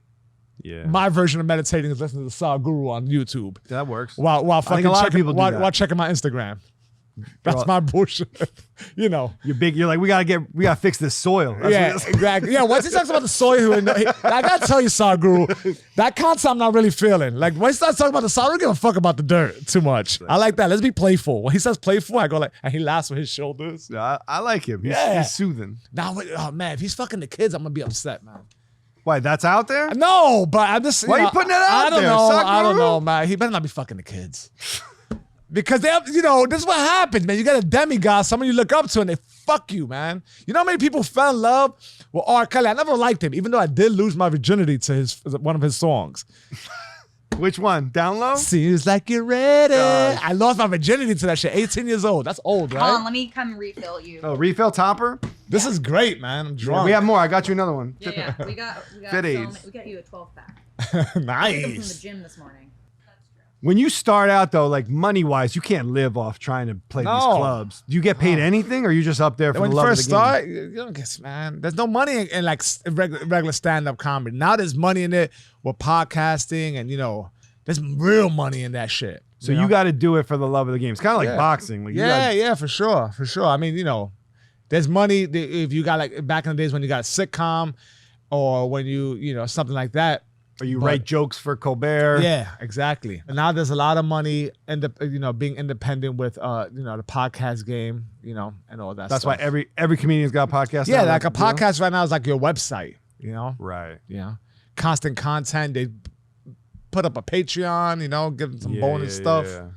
Yeah. My version of meditating is listening to Sadhguru on YouTube. That works. While I fucking think a lot of checking, people do that. while checking my Instagram. That's my bullshit. You're big. You're like, we gotta fix this soil. That's Yeah, what it is. exactly. Yeah, once he talks about the soil, I gotta tell you, Sadhguru, that concept I'm not really feeling. Like, when he starts talking about the soil, I don't give a fuck about the dirt too much. I like that. Let's be playful. When he says playful, I go like, and he laughs with his shoulders. I like him. He's soothing. Now, oh man, if he's fucking the kids, I'm gonna be upset, man. Why? That's out there? No, but I'm just. Why are you putting that out I don't there, know. I don't Sadhguru? know, man. He better not be fucking the kids. Because they have, this is what happens, man. You get a demigod, someone you look up to, and they fuck you, man. You know how many people fell in love with R. Kelly? I never liked him, even though I did lose my virginity to one of his songs. Which one? Down low? Seems like you're ready. I lost my virginity to that shit. 18 years old. That's old, right? Hold on, let me come refill you. Oh, refill topper? This is great, man. I'm drunk. We have more. I got you another one. Yeah, we got Fit so aids. we got you a 12-pack. I took them from the Nice. gym this morning. When you start out though, like money-wise, you can't live off trying to play these clubs. Do you get paid anything, or are you just up there for When the you love first of the game? start, you don't get, man. There's no money in like regular stand-up comedy. Now there's money in it with podcasting and There's real money in that shit. So you got to do it for the love of the game. It's kind of like boxing. Like yeah, for sure. I mean, there's money if you got like back in the days when you got a sitcom or when you something like that. Or you write jokes for Colbert. Yeah, exactly. And now there's a lot of money in being independent with the podcast game, and all that That's stuff. why every comedian's got a podcast. Yeah, now, like a podcast right now is like your website, Right. Constant content. They put up a Patreon, give them some bonus stuff. Yeah.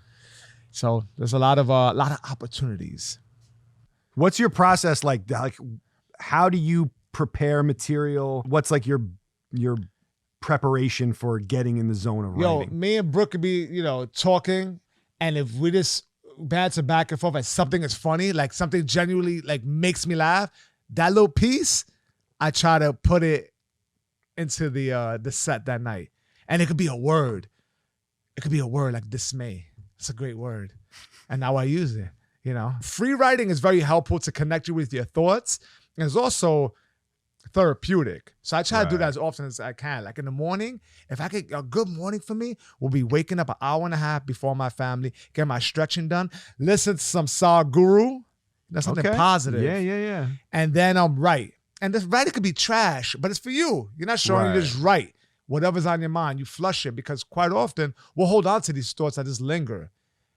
So there's a lot of opportunities. What's your process like? Like, how do you prepare material? What's like your preparation for getting in the zone of writing? Me and Brooke could be, talking, and if we just bounce back and forth, and something is funny, like something genuinely like makes me laugh, that little piece, I try to put it into the set that night. And it could be a word. It could be a word like dismay. It's a great word. And now I use it, Free writing is very helpful to connect you with your thoughts. And it's also therapeutic. So I try to do that as often as I can. Like in the morning, if I get a good morning for me, we'll be waking up an hour and a half before my family, get my stretching done, listen to some Guru. That's something positive. Yeah. And then I'm right. And this writing could be trash, but it's for you. You're not showing you just write. Whatever's on your mind, you flush it, because quite often we'll hold on to these thoughts that just linger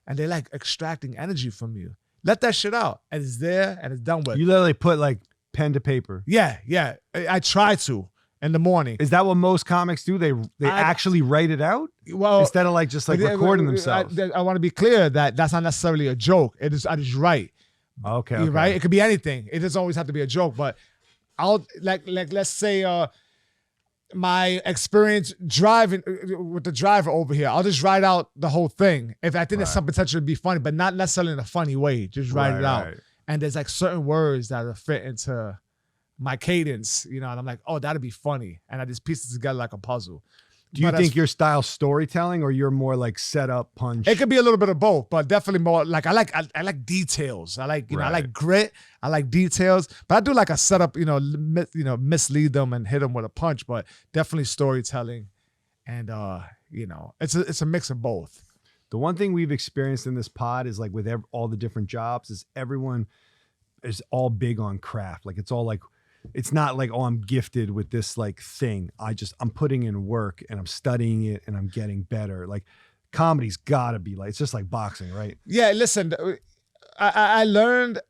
and they're like extracting energy from you. Let that shit out. And it's there and it's done with. You literally put like pen to paper. Yeah. I try to in the morning. Is that what most comics do? They actually write it out? Well, instead of like just like recording themselves. I want to be clear that that's not necessarily a joke. I just write. Okay. Right? It could be anything. It doesn't always have to be a joke, but I'll like let's say my experience driving with the driver over here, I'll just write out the whole thing. If I think there's some potential to be funny, but not necessarily in a funny way, just write it out. Right. And there's like certain words that will fit into my cadence, and I'm like, oh, that'd be funny. And I just piece it together like a puzzle. Do you think your style's storytelling, or you're more like set up punch? It could be a little bit of both, but definitely more like I like details. I like I like grit. I like details, but I do like a setup. Mislead them and hit them with a punch, but definitely storytelling, and it's a mix of both. The one thing we've experienced in this pod is like with all the different jobs is everyone is all big on craft. Like it's all like. It's not like, oh, I'm gifted with this like thing. I'm putting in work and I'm studying it and I'm getting better. Like comedy's gotta be like, it's just like boxing, right? Yeah, listen, I learned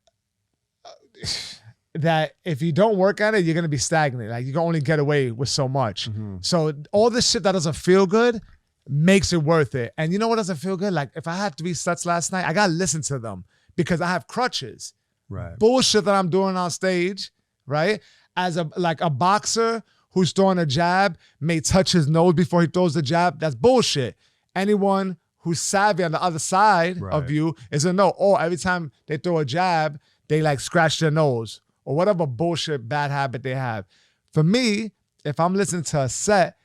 that if you don't work at it, you're gonna be stagnant. Like you can only get away with so much. Mm-hmm. So all this shit that doesn't feel good makes it worth it. And you know what doesn't feel good? Like if I had 3 sets last night, I gotta listen to them because I have crutches. Right. Bullshit that I'm doing on stage. Right? As a boxer who's throwing a jab may touch his nose before he throws the jab. That's bullshit. Anyone who's savvy on the other side of you is gonna know, oh, every time they throw a jab, they like scratch their nose or whatever bullshit bad habit they have. For me, if I'm listening to a set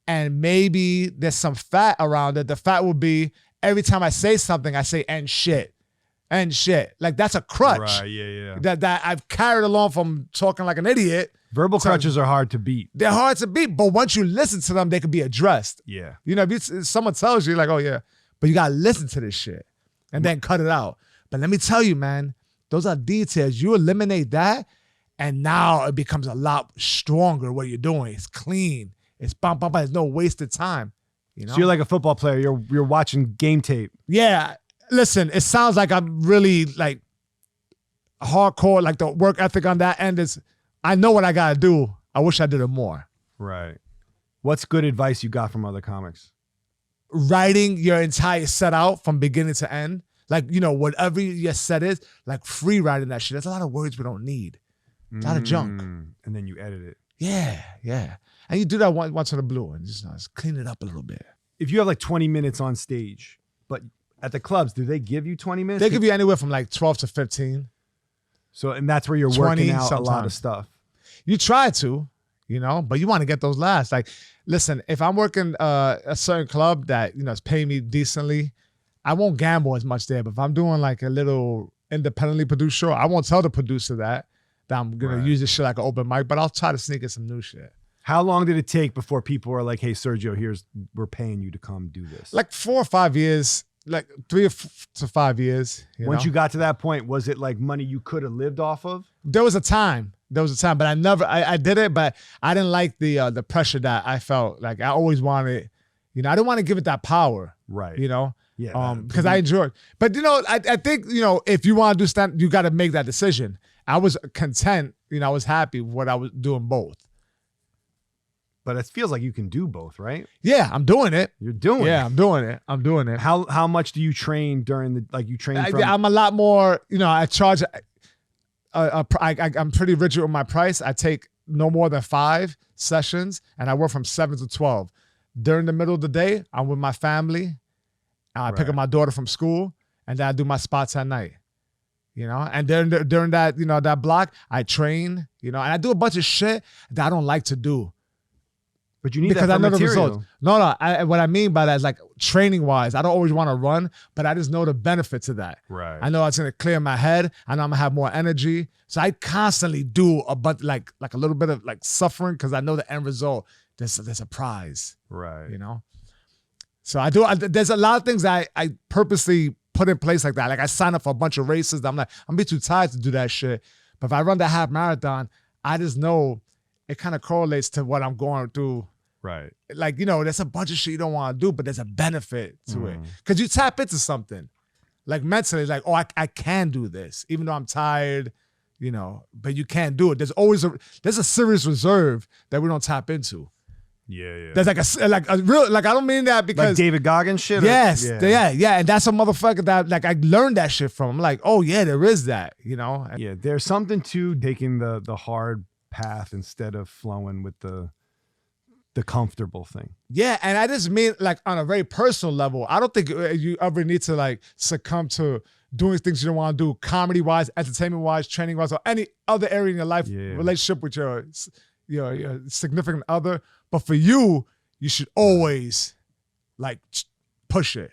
and maybe there's some fat around it, the fat will be every time I say something, I say and shit. And shit. Like that's a crutch. Right, yeah. That I've carried along from talking like an idiot. Verbal crutches are hard to beat. They're hard to beat, but once you listen to them, they can be addressed. Yeah. If someone tells you, like, oh yeah, but you gotta listen to this shit and then cut it out. But let me tell you, man, those are details. You eliminate that, and now it becomes a lot stronger what you're doing. It's clean. It's bum. There's no wasted time. So you're like a football player. You're watching game tape. Yeah. Listen, it sounds like I'm really like hardcore, like the work ethic on that end is, I know what I gotta do. I wish I did it more. Right. What's good advice you got from other comics? Writing your entire set out from beginning to end. Like, whatever your set is, like free writing that shit. There's a lot of words we don't need. It's a lot of junk. And then you edit it. Yeah. And you do that once in a blue and just clean it up a little bit. If you have like 20 minutes on stage, but at the clubs, do they give you 20 minutes? They give you anywhere from like 12 to 15. So, and that's where you're working out sometimes. A lot of stuff. You try to, but you want to get those laughs. Like, listen, if I'm working a certain club that, is paying me decently, I won't gamble as much there. But if I'm doing like a little independently produced show, I won't tell the producer that I'm going to use this shit like an open mic, but I'll try to sneak in some new shit. How long did it take before people were like, "Hey, Sergio, we're paying you to come do this"? Like 4 or 5 years, like 3 to 5 years. Once you got to that point, was it like money you could have lived off of? There was a time, but I did it, but I didn't like the pressure that I felt. Like I always wanted, I didn't want to give it that power. Right. Yeah. Because I enjoyed. But I think, if you want to do stand, you got to make that decision. I was content, I was happy with what I was doing both. But it feels like you can do both, right? Yeah, I'm doing it. You're doing it. Yeah, I'm doing it. How much do you train during the you train from? I'm a lot more, I charge I'm pretty rigid with my price. I take no more than 5 sessions and I work from 7 to 12. During the middle of the day, I'm with my family. I pick up my daughter from school and then I do my spots at night. And then during that, that block, I train, and I do a bunch of shit that I don't like to do. But you need that for material. No. What I mean by that is like training wise, I don't always want to run, but I just know the benefits of that. Right. I know it's gonna clear my head. I know I'm gonna have more energy. So I constantly do a bunch like a little bit of like suffering because I know the end result. There's a prize. Right. So I do. There's a lot of things that I purposely put in place like that. Like I sign up for a bunch of races. That I'm like, I'm be too tired to do that shit. But if I run that half marathon, I just know it kind of correlates to what I'm going through. Right. Like, there's a bunch of shit you don't want to do, but there's a benefit to it. Because you tap into something. Like mentally, it's like, oh, I can do this, even though I'm tired, but you can't do it. There's always there's a serious reserve that we don't tap into. Yeah. There's like a real, like, I don't mean that because. Like David Goggins shit? Yes. Yeah. And that's a motherfucker that, like, I learned that shit from. I'm like, oh, yeah, there is that, Yeah, there's something to taking the hard path instead of flowing with the comfortable thing. Yeah, and I just mean like on a very personal level. I don't think you ever need to like succumb to doing things you don't want to do, comedy-wise, entertainment-wise, training-wise, or any other area in your life, relationship with your significant other. But for you, you should always like push it.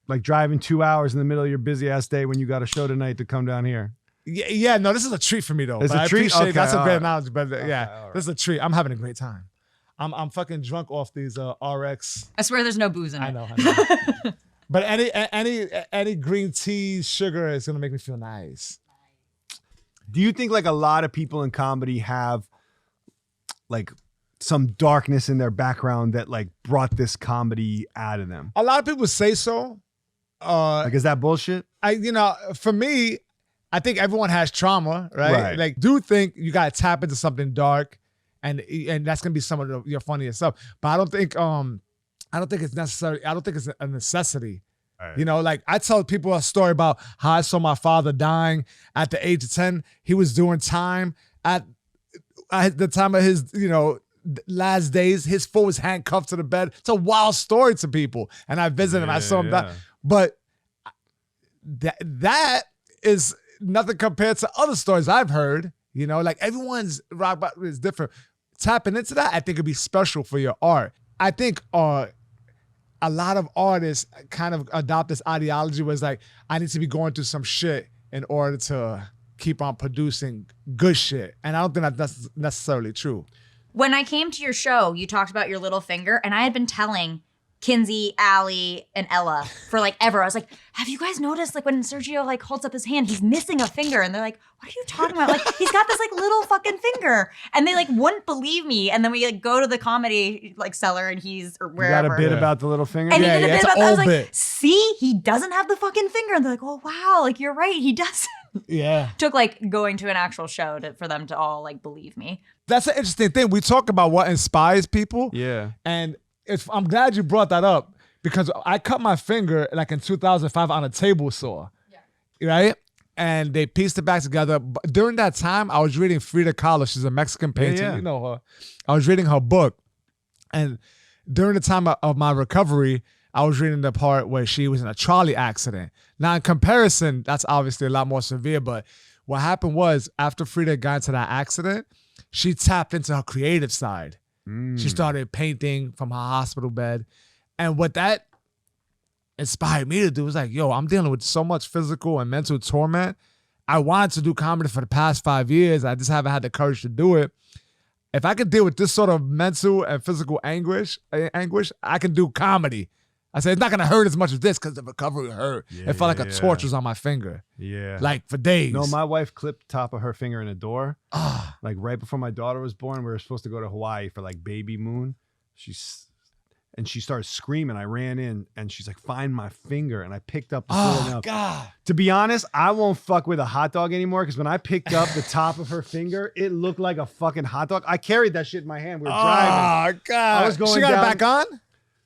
Like driving 2 hours in the middle of your busy-ass day when you got a show tonight to come down here. Yeah, no, this is a treat for me though. It's a treat? Okay, that's a great right. analogy, but this is a treat. I'm having a great time. I'm fucking drunk off these RX. I swear there's no booze in it. I know. But any green tea, sugar is gonna make me feel nice. Do you think like a lot of people in comedy have like some darkness in their background that like brought this comedy out of them? A lot of people say so. Like, is that bullshit? For me, I think everyone has trauma, right? Like, do think you gotta tap into something dark. And that's gonna be some of your funniest stuff, but I don't think it's necessary. I don't think it's a necessity. Right. Like I tell people a story about how I saw my father dying at the age of 10. He was doing time at the time of his last days. His foot was handcuffed to the bed. It's a wild story to people, and I visited him. I saw him die, but that is nothing compared to other stories I've heard. Like everyone's rock bottom is different. Tapping into that, I think it'd be special for your art. I think a lot of artists kind of adopt this ideology where it's like, I need to be going through some shit in order to keep on producing good shit. And I don't think that's necessarily true. When I came to your show, you talked about your little finger, and I had been telling Kinsey, Allie, and Ella for like ever. I was like, have you guys noticed like when Sergio like holds up his hand, he's missing a finger? And they're like, what are you talking about? Like he's got this like little fucking finger. And they like wouldn't believe me. And then we like go to the comedy like cellar and he's or wherever. You got a bit about the little finger? And he did a bit about that. I was like, see, he doesn't have the fucking finger. And they're like, oh wow, like you're right, he doesn't. Yeah. Took like going to an actual show for them to all like believe me. That's an interesting thing. We talk about what inspires people. Yeah. And I'm glad you brought that up because I cut my finger like in 2005 on a table saw, right? And they pieced it back together. But during that time, I was reading Frida Kahlo. She's a Mexican painter. Yeah. You know her. I was reading her book. And during the time of my recovery, I was reading the part where she was in a trolley accident. Now, in comparison, that's obviously a lot more severe. But what happened was after Frida got into that accident, she tapped into her creative side. She started painting from her hospital bed. And what that inspired me to do was like, yo, I'm dealing with so much physical and mental torment. I wanted to do comedy for the past 5 years. I just haven't had the courage to do it. if I could deal with this sort of mental and physical anguish, I can do comedy. I said, it's not going to hurt as much as this because the recovery hurt. It felt like a torch was on my finger. Yeah. Like for days. No, my wife clipped the top of her finger in a door. Like right before my daughter was born, we were supposed to go to Hawaii for like baby moon. She started screaming. I ran in and she's like, find my finger. And I picked up the Oh, God. To be honest, I won't fuck with a hot dog anymore because when I picked up the top of her finger, it looked like a fucking hot dog. I carried that shit in my hand. We were driving. Oh, God. I was going She got down. it back on?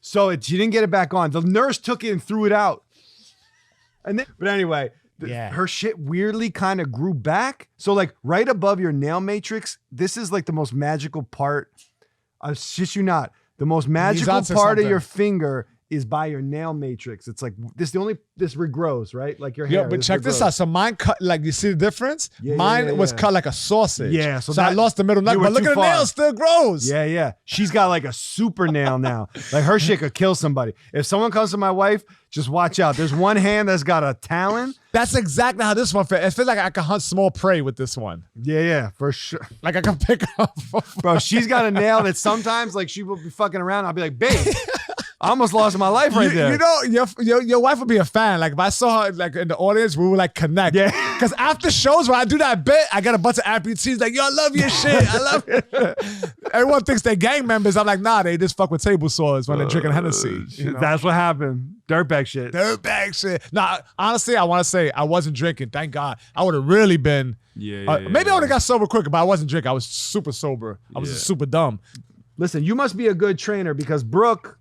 So she didn't get it back on. The nurse took it and threw it out. And then, but anyway, her shit weirdly kind of grew back. So like right above your nail matrix, this is like the most magical part. I shit you not. The most magical part of your finger is by your nail matrix. It's like this regrows, right? Like your hair. Yeah, but check this out. So mine cut, like you see the difference? Mine was cut like a sausage. Yeah. So I lost the middle nut, but look at the nail, still grows. Yeah. She's got like a super nail now. Like her shit could kill somebody. If someone comes to my wife, just watch out. There's one hand that's got a talon. That's exactly how this one feels. It feels like I can hunt small prey with this one. Yeah, for sure. Like I can pick up. Bro, she's got a nail that sometimes like she will be fucking around. I'll be like, babe, I almost lost my life right there. You know, your wife would be a fan. Like if I saw her like in the audience, we would like connect. Yeah. Because after shows when I do that bit, I got a bunch of amputees like, yo, I love your shit. I love it. Everyone thinks they're gang members. I'm like, nah, they just fuck with table saws when they're drinking Hennessy. You know? That's what happened. Dirtbag shit. Dirtbag shit. Nah, honestly, I want to say I wasn't drinking. Thank God. I would have really been. Maybe I would have got sober quicker, but I wasn't drinking. I was super sober. I was just super dumb. Listen, you must be a good trainer because Brooke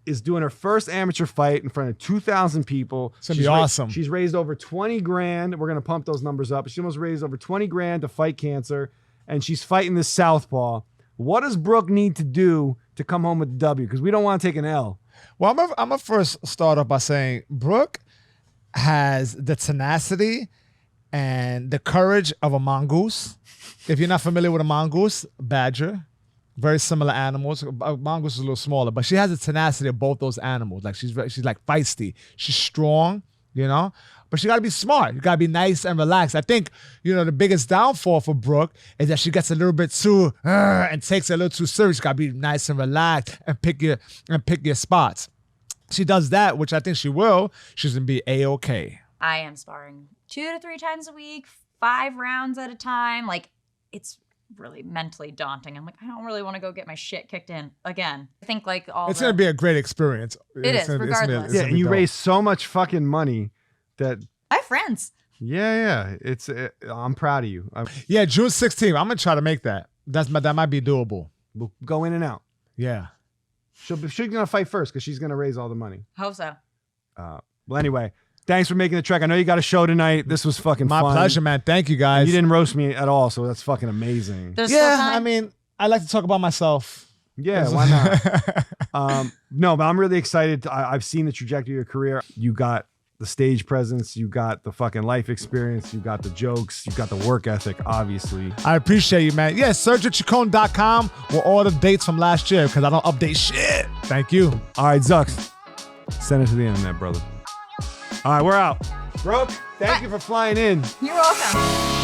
is doing her first amateur fight in front of 2,000 people. It's going to be awesome. She's raised over 20 grand. We're going to pump those numbers up. She almost raised over 20 grand to fight cancer, and she's fighting this southpaw. What does Brooke need to do to come home with the W? Because we don't want to take an L. Well, I'm going to first start off by saying Brooke has the tenacity and the courage of a mongoose. If you're not familiar with a mongoose, badger, very similar animals. A mongoose is a little smaller, but she has the tenacity of both those animals. Like she's like feisty. She's strong, you know, but she got to be smart. You got to be nice and relaxed. I think, you know, the biggest downfall for Brooke is that she gets a little bit too and takes it a little too serious. You got to be nice and relaxed and pick your spots. She does that, which I think she will. She's going to be A-okay. I am sparring 2 to 3 times a week, 5 rounds at a time. Like, it's really mentally daunting. I'm like, I don't really want to go get my shit kicked in again. I think like it's going to be a great experience. It is, regardless. Yeah, and you raise so much fucking money that I have friends. Yeah. I'm proud of you. Yeah, June 16th. I'm going to try to make that. That might be doable. We'll go in and out. Yeah. She's going to fight first because she's going to raise all the money. Hope so. Well, anyway, thanks for making the trek. I know you got a show tonight. This was fucking My fun. pleasure, man. Thank you, guys. You didn't roast me at all, so that's fucking amazing. There's still time? I mean, I like to talk about myself. Yeah, why not? No, but I'm really excited. I've seen the trajectory of your career. You got the stage presence. You got the fucking life experience. You got the jokes. You got the work ethic, obviously. I appreciate you, man. Yeah, SergioChicon.com with all the dates from last year because I don't update shit. Thank you. All right, Zux. Send it to the internet, brother. All right, we're out. Brooke, thank you for flying in. You're welcome.